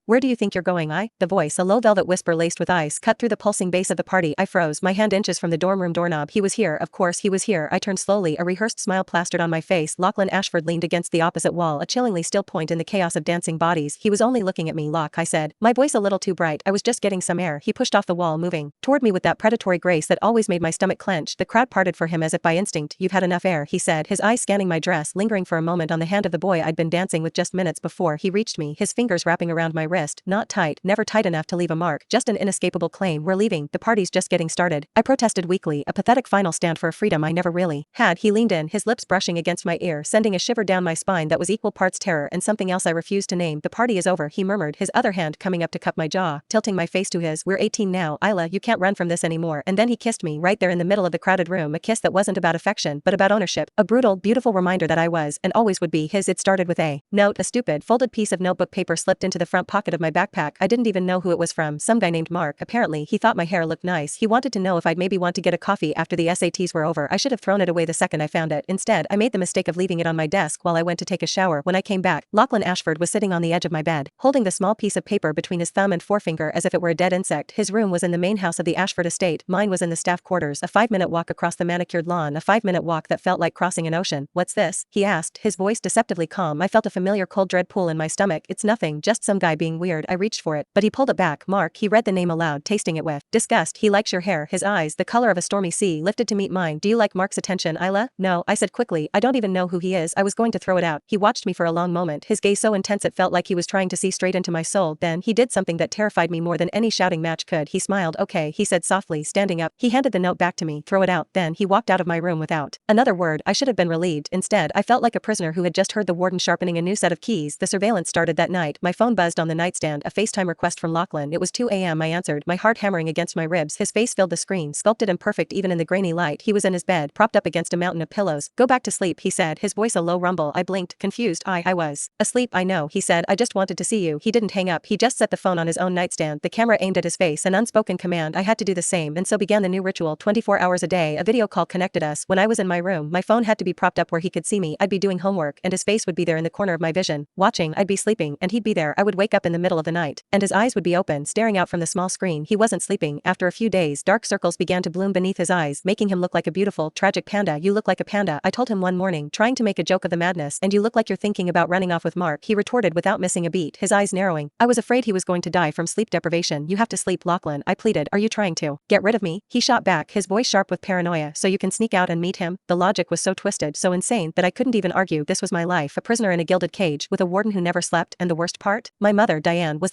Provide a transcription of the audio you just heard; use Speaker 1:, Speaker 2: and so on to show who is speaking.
Speaker 1: Where do you think you're going? The voice, a low velvet whisper laced with ice, cut through the pulsing bass of the party. I froze, my hand inches from the dorm room doorknob. He was here, of course he was here. I turned slowly, a rehearsed smile plastered on my face. Lachlan Ashford leaned against the opposite wall, a chillingly still point in the chaos of dancing bodies. He was only looking at me. Lock, I said, my voice a little too bright. I was just getting some air. He pushed off the wall, moving toward me with that predatory grace that always made my stomach clench. The crowd parted for him as if by instinct. You've had enough air, he said, his eyes scanning my dress, lingering for a moment on the hand of the boy I'd been dancing with just minutes before. He reached me, his fingers wrapping around my wrist, not tight, never tight enough to leave a mark, just an inescapable claim. We're leaving, the party's just getting started. I protested weakly, a pathetic final stand for a freedom I never really had. He leaned in, his lips brushing against my ear, sending a shiver down my spine that was equal parts terror and something else I refused to name. The party is over, he murmured, his other hand coming up to cup my jaw, tilting my face to his. We're 18 now, Isla, you can't run from this anymore. And then he kissed me right there in the middle of the crowded room, a kiss that wasn't about affection, but about ownership, a brutal, beautiful reminder that I was, and always would be, his. It started with a note, a stupid, folded piece of notebook paper slipped into the front pocket of my backpack. I didn't even know who it was from, some guy named Mark. Apparently, he thought my hair looked nice. He wanted to know if I'd maybe want to get a coffee after the SATs were over. I should have thrown it away the second I found it. Instead, I made the mistake of leaving it on my desk while I went to take a shower. When I came back, Lachlan Ashford was sitting on the edge of my bed, holding the small piece of paper between his thumb and forefinger as if it were a dead insect. His room was in the main house of the Ashford estate, mine was in the staff quarters, a 5-minute walk across the manicured lawn, a 5-minute walk that felt like crossing an ocean. What's this? He asked, his voice deceptively calm. I felt a familiar cold dread pool in my stomach. It's nothing, just some guy being weird. I reached for it, but he pulled it back. Mark, he read the name aloud, tasting it with disgust. He likes your hair. His eyes, the color of a stormy sea, lifted to meet mine. Do you like Mark's attention, Isla? No, I said quickly. I don't even know who he is. I was going to throw it out. He watched me for a long moment, his gaze so intense it felt like he was trying to see straight into my soul. Then, he did something that terrified me more than any shouting match could. He smiled. Okay, he said softly, standing up. He handed the note back to me. Throw it out. Then, he walked out of my room without another word. I should have been relieved. Instead, I felt like a prisoner who had just heard the warden sharpening a new set of keys. The surveillance started that night. My phone buzzed on the nightstand, a FaceTime request from Lachlan. It was 2 a.m. I answered, my heart hammering against my ribs. His face filled the screen, sculpted and perfect even in the grainy light. He was in his bed, propped up against a mountain of pillows. Go back to sleep, he said, his voice a low rumble. I blinked, confused. I was asleep. I know, he said, I just wanted to see you. He didn't hang up. He just set the phone on his own nightstand, the camera aimed at his face, an unspoken command. I had to do the same, and so began the new ritual. 24 hours a day, a video call connected us. When I was in my room, my phone had to be propped up where he could see me. I'd be doing homework, and his face would be there in the corner of my vision, watching. I'd be sleeping, and he'd be there. I would wake up in the middle of the night, and his eyes would be open, staring out from the small screen. He wasn't sleeping. After a few days, dark circles began to bloom beneath his eyes, making him look like a beautiful, tragic panda. You look like a panda, I told him one morning, trying to make a joke of the madness. And you look like you're thinking about running off with Mark, he retorted without missing a beat, his eyes narrowing. I was afraid he was going to die from sleep deprivation. You have to sleep, Lachlan, I pleaded. Are you trying to get rid of me? He shot back, his voice sharp with paranoia. So you can sneak out and meet him? The logic was so twisted, so insane, that I couldn't even argue. This was my life, a prisoner in a gilded cage, with a warden who never slept, and the worst part? My mother, Diane, was